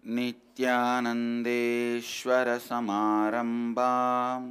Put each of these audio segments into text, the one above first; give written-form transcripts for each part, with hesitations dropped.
नित्यानन्देश्वर समारम्भाम्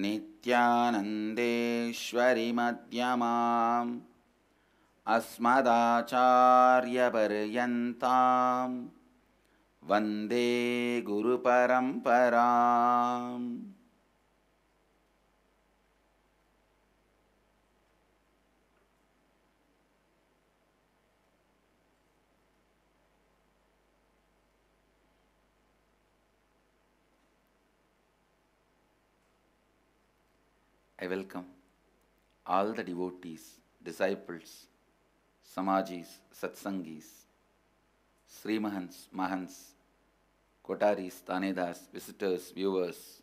नित्यानन्देश्वरि मध्यमाम् अस्मदाचार्यपर्यन्ताम् वन्दे गुरुपरम्पराम्. I welcome all the devotees, disciples, Samajis, Satsangis, Srimahans, Mahans, Kotaris, Tanedas, visitors, viewers,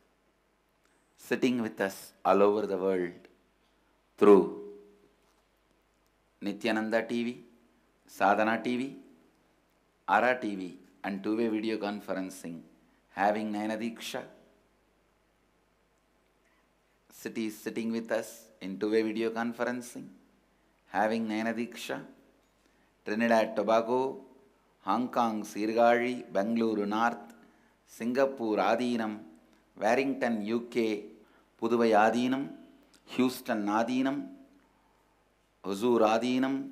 sitting with us all over the world through Nithyananda TV, Sadhana TV, Ara TV and two-way video conferencing, having Nainadiksha. Cities sitting with us in two-way video conferencing, having Nainadiksha, Trinidad Tobago, Hong Kong Sirgari, Bangalore North, Singapore Adinam, Warrington UK, Puduvai Adinam, Houston Adinam, Huzur Adinam,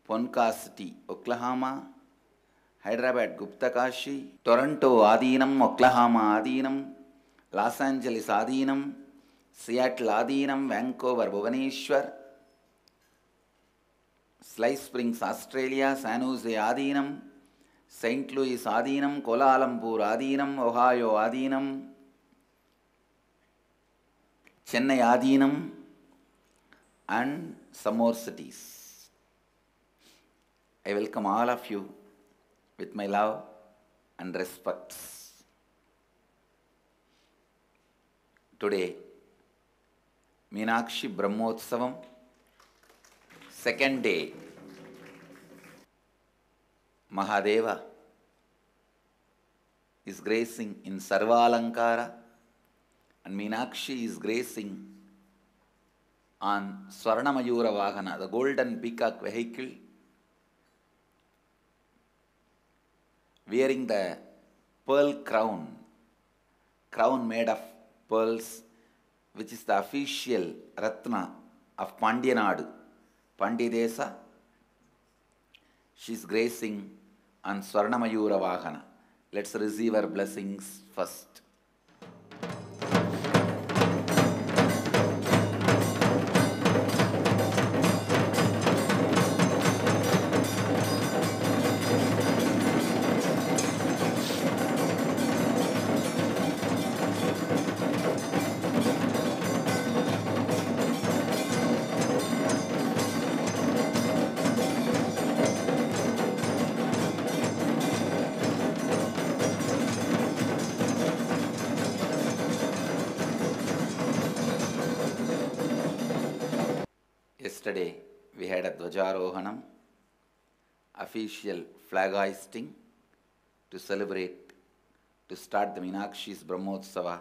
Ponca City, Oklahoma, Hyderabad Gupta Kashi, Toronto Adinam, Oklahoma Adinam, Los Angeles Adinam, Seattle Adinam, Vancouver, Bhubaneswar, Slice Springs, Australia, San Jose Adinam, St. Louis Adinam, Kuala Lumpur Adinam, Ohio Adinam, Chennai Adinam, and some more cities. I welcome all of you with my love and respects. Today, Meenakshi Brahmotsavam, second day. Mahadeva is gracing in Sarvalankara and Meenakshi is gracing on Swarnamayura Vahana, the golden peacock vehicle, wearing the pearl crown made of pearls, which is the official Ratna of Pandyanadu, Pandidesa. She is gracing on Swarnamayura Vahana. Let's receive her blessings first. Yesterday we had a Dvajarohanam, official flag hoisting to celebrate, to start the Meenakshi's Brahmotsava.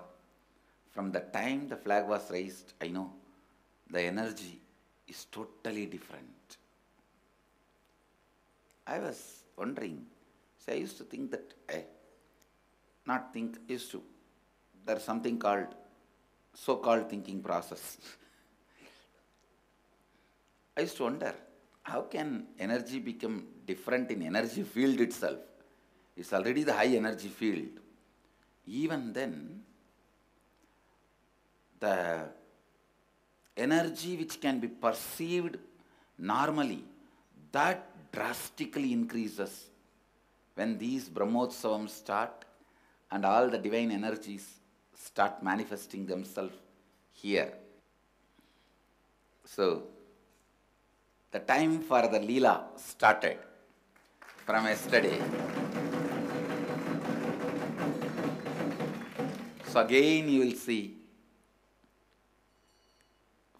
From the time the flag was raised, I know the energy is totally different. I was wondering, I used to think that, there's something called so-called thinking process. I used to wonder, how can energy become different in energy field itself? It's already the high energy field. Even then, the energy which can be perceived normally, that drastically increases when these Brahmotsavams start and all the divine energies start manifesting themselves here. So, the time for the Leela started from yesterday. So again you will see,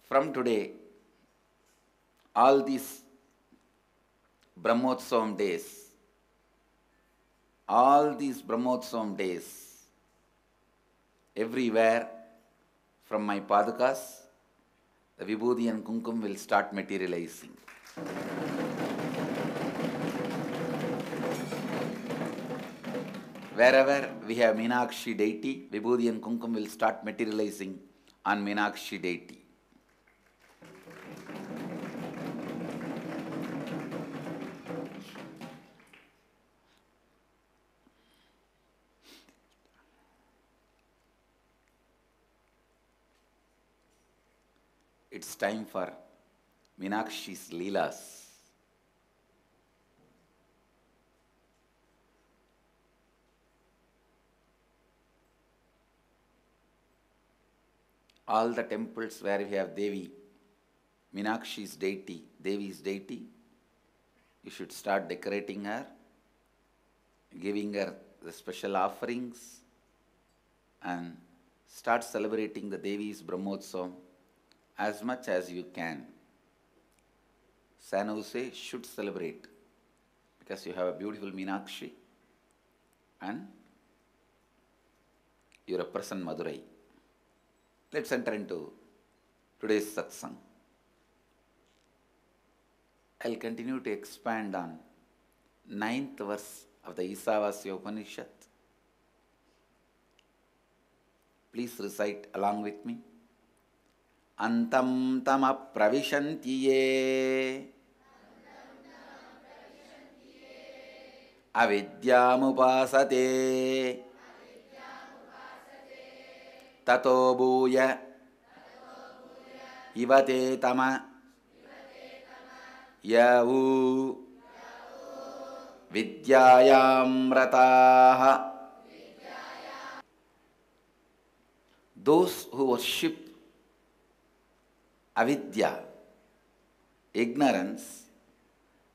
from today, all these Brahmotsavam days, everywhere from my Padukas, the Vibhuti and Kumkum will start materializing. Wherever we have Meenakshi deity, Vibhuti and Kumkum will start materializing on Meenakshi deity. It's time for Meenakshi's Leelas. All the temples where we have Devi, Meenakshi's deity, Devi's deity, you should start decorating her, giving her the special offerings, and start celebrating the Devi's Brahmotsavam as much as you can. San Jose should celebrate because you have a beautiful Meenakshi and you represent Madurai. Let's enter into today's satsang. I'll continue to expand on 9th verse of the Ishavasya Upanishad. Please recite along with me. Andham tamah pravishanti ye avidyām upāsate tato bhuya ivate tamah yavu vidyāyām rataha. Those who worship avidya, ignorance,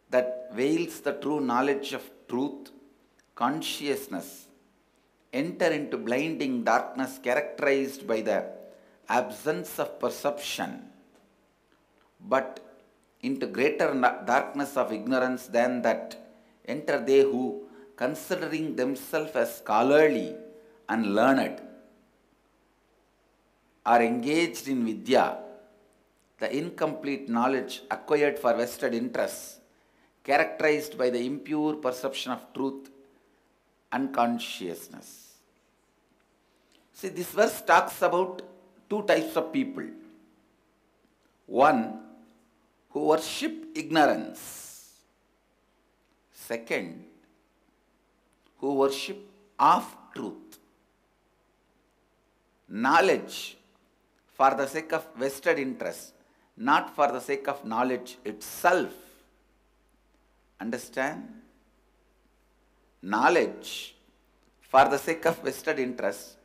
that veils the true knowledge of truth, consciousness, enter into blinding darkness characterized by the absence of perception, but into greater darkness of ignorance than that enter they who, considering themselves as scholarly and learned, are engaged in Vidyā, the incomplete knowledge acquired for vested interests, characterized by the impure perception of truth and consciousness. See, this verse talks about two types of people. One, who worship ignorance. Second, who worship of truth. Knowledge for the sake of vested interest, not for the sake of knowledge itself. Understand? Knowledge for the sake of vested interest,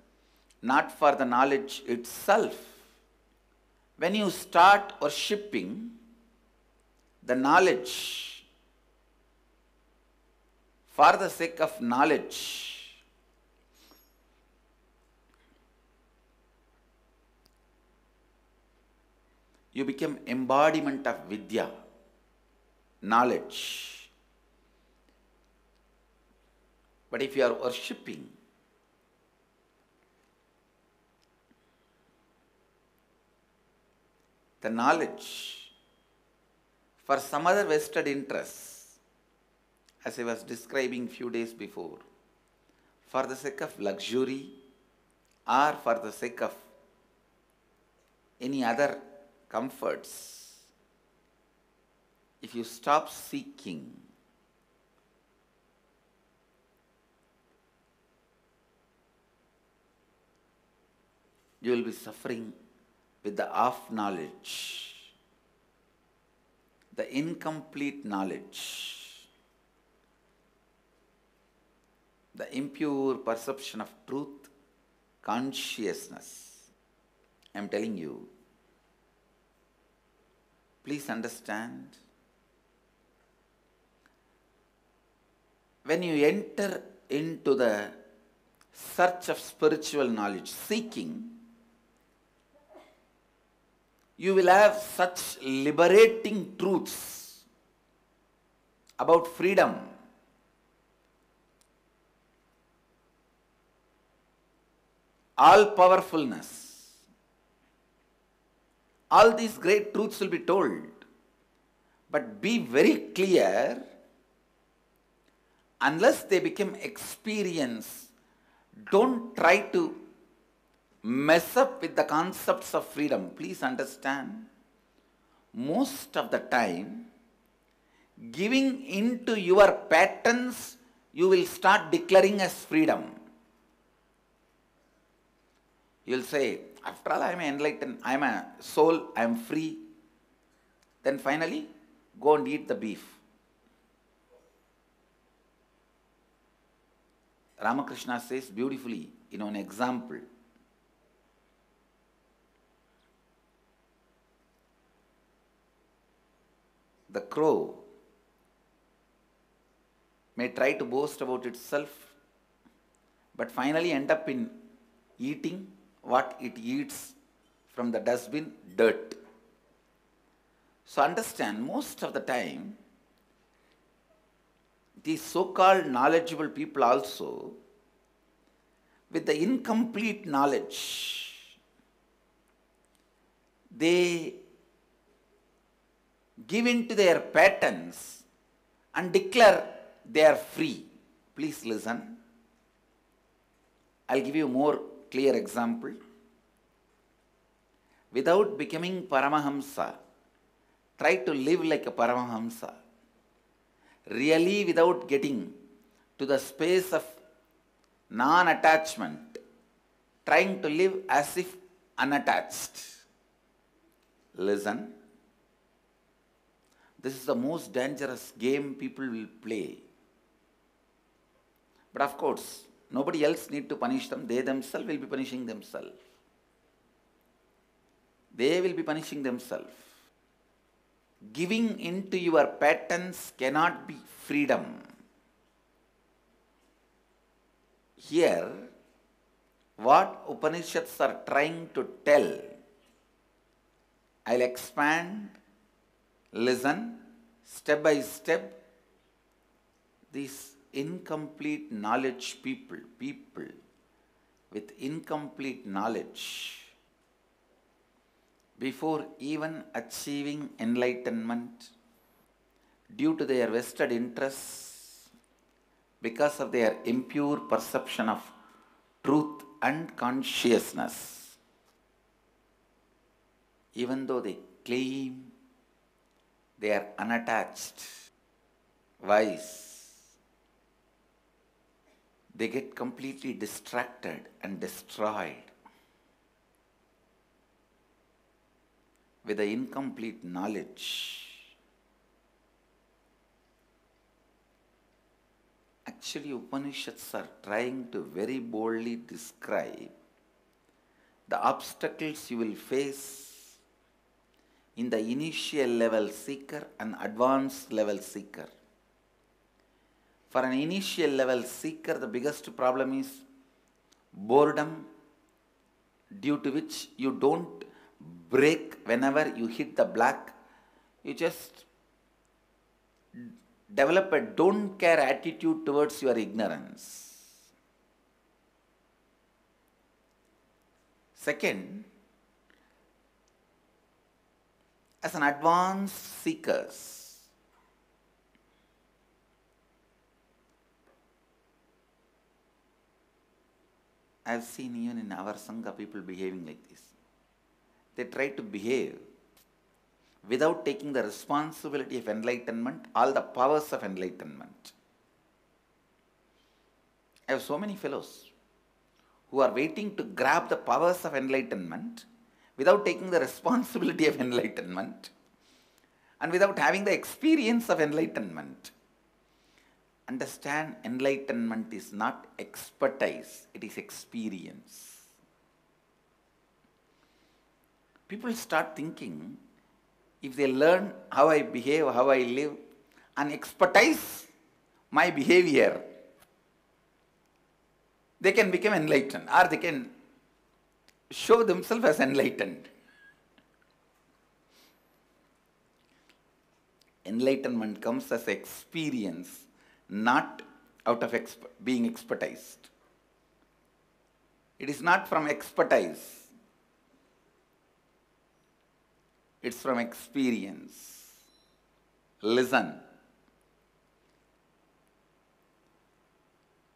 not for the knowledge itself. When you start worshipping the knowledge for the sake of knowledge, you become embodiment of Vidyā, knowledge. But if you are worshipping the knowledge for some other vested interests, as I was describing few days before, for the sake of luxury or for the sake of any other comforts, if you stop seeking, you will be suffering with the off knowledge, the incomplete knowledge, the impure perception of truth, consciousness. I am telling you, please understand, when you enter into the search of spiritual knowledge, seeking, you will have such liberating truths about freedom, all-powerfulness. All these great truths will be told. But be very clear, unless they become experience Don't try to mess up with the concepts of freedom. Please understand, most of the time, giving into your patterns, you will start declaring as freedom. You will say, after all, I am enlightened, I am a soul, I am free. Then finally, go and eat the beef. Ramakrishna says beautifully in an example. The crow may try to boast about itself, but finally end up in eating what it eats from the dustbin, dirt. So understand, most of the time, these so-called knowledgeable people also, with the incomplete knowledge, they give into their patterns and declare they are free. Please listen. I'll give you a more clear example. Without becoming Paramahamsa, try to live like a Paramahamsa. Really, without getting to the space of non-attachment, trying to live as if unattached. Listen. This is the most dangerous game people will play. But of course, nobody else need to punish them. They themselves will be punishing themselves. They will be punishing themselves. Giving into your patterns cannot be freedom. Here, what Upanishads are trying to tell, I'll expand, listen, step by step. These incomplete knowledge people with incomplete knowledge, before even achieving enlightenment, due to their vested interests, because of their impure perception of truth and consciousness, even though they claim they are unattached, wise, they get completely distracted and destroyed with the incomplete knowledge. Actually, Upanishads are trying to very boldly describe the obstacles you will face in the initial level seeker and advanced level seeker. For an initial level seeker, the biggest problem is boredom, due to which you don't break whenever you hit the black. You just develop a don't care attitude towards your ignorance. Second, as an advanced seekers, I have seen even in our Sangha people behaving like this. They try to behave without taking the responsibility of enlightenment, all the powers of enlightenment. I have so many fellows who are waiting to grab the powers of enlightenment without taking the responsibility of enlightenment and without having the experience of enlightenment. Understand, enlightenment is not expertise, it is experience. People start thinking, if they learn how I behave, how I live, and expertise my behavior, they can become enlightened, or they can show themselves as enlightened. Enlightenment comes as experience, not out of being expertised. It is not from expertise. It's from experience. Listen.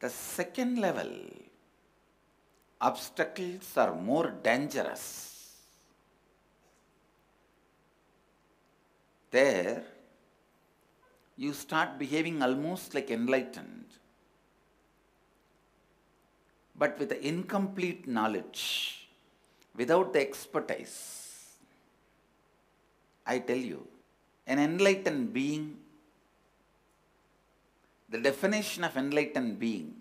The second level obstacles are more dangerous. There, you start behaving almost like enlightened, but with the incomplete knowledge, without the expertise. I tell you, an enlightened being, the definition of enlightened being,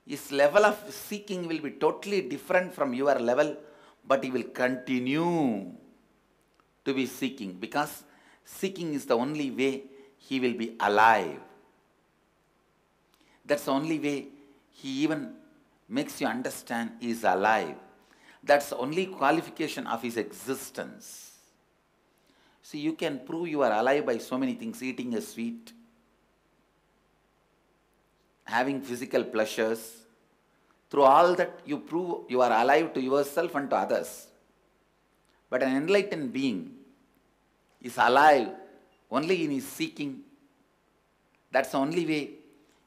his level of seeking will be totally different from your level, but he will continue to be seeking, because seeking is the only way he will be alive. That's the only way he even makes you understand he is alive. That's the only qualification of his existence. See, you can prove you are alive by so many things: eating a sweet, having physical pleasures. Through all that, you prove you are alive to yourself and to others. But an enlightened being is alive only in his seeking. That's the only way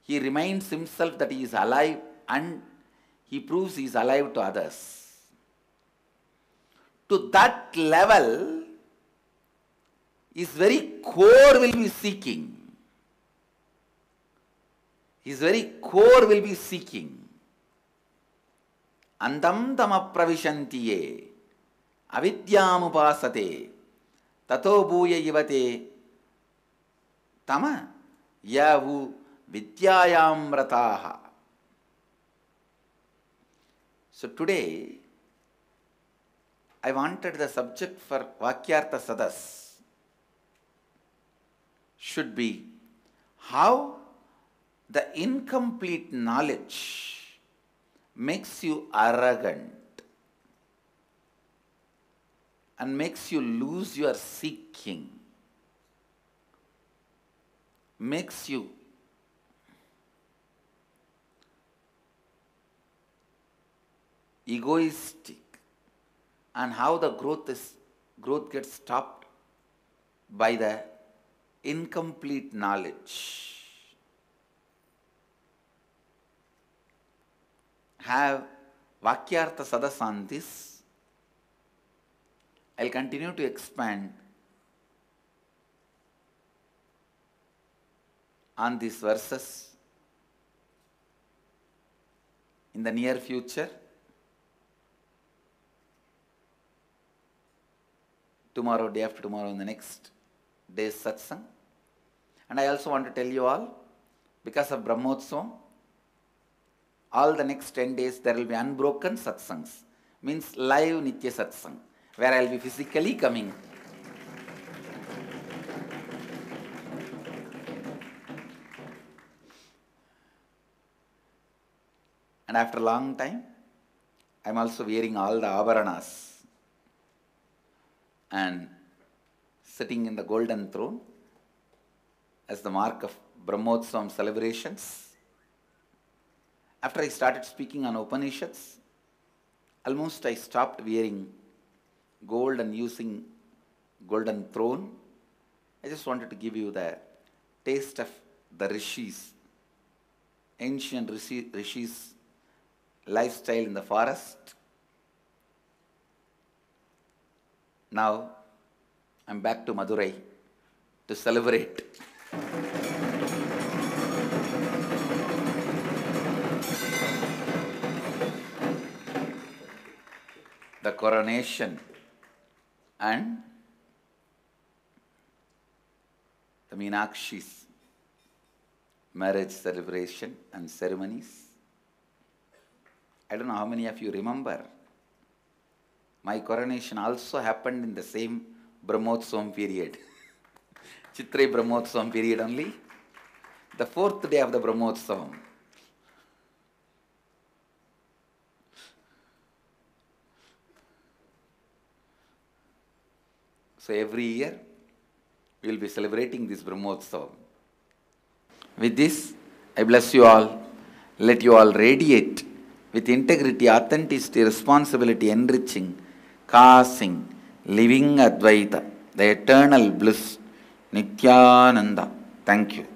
he reminds himself that he is alive, and he proves he is alive to others. To that level, his very core will be seeking. His very core will be seeking. Andham tamah pravishantiye avidyām upāsate tato bhūya yivate tamah yavu vidyāyām ratāha. So today, I wanted the subject for Vakyartha Sadas should be how the incomplete knowledge makes you arrogant and makes you lose your seeking, makes you egoistic, and how the growth gets stopped by the incomplete knowledge. Have Vakyartha Sadas on this. I'll continue to expand on these verses in the near future. Tomorrow, day after tomorrow, in the next day's satsang. And I also want to tell you all, because of Brahmotsavam, all the next 10 days there will be unbroken satsangs, means live Nithya Satsang, where I will be physically coming. And after a long time, I am also wearing all the abharanas and sitting in the golden throne as the mark of Brahmotsavam celebrations. After I started speaking on Upanishads, almost I stopped wearing gold and using golden throne. I just wanted to give you the taste of the rishis, ancient rishis' lifestyle in the forest. Now I'm back to Madurai to celebrate. The coronation and the Meenakshi's marriage celebration and ceremonies. I don't know how many of you remember. My coronation also happened in the same Brahmotsavam period. Chitrai Brahmotsavam period only. The 4th day of the Brahmotsavam. So every year we will be celebrating this Brahmotsavam. With this, I bless you all. Let you all radiate with integrity, authenticity, responsibility, enriching, causing, living Advaita, the eternal bliss, Nithyananda. Thank you.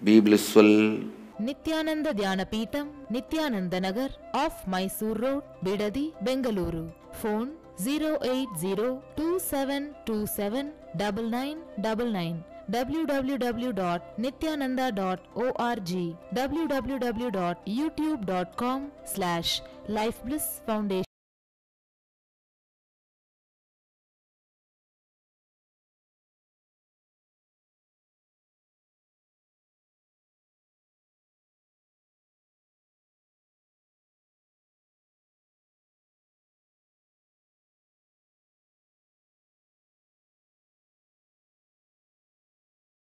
Be blissful. Nithyananda Dhyanapītam, Nithyananda Nagar, off Mysore Road, Bidadi, Bengaluru. Phone 08027279999, www.nithyananda.org, www.youtube.com/lifeblissfoundation.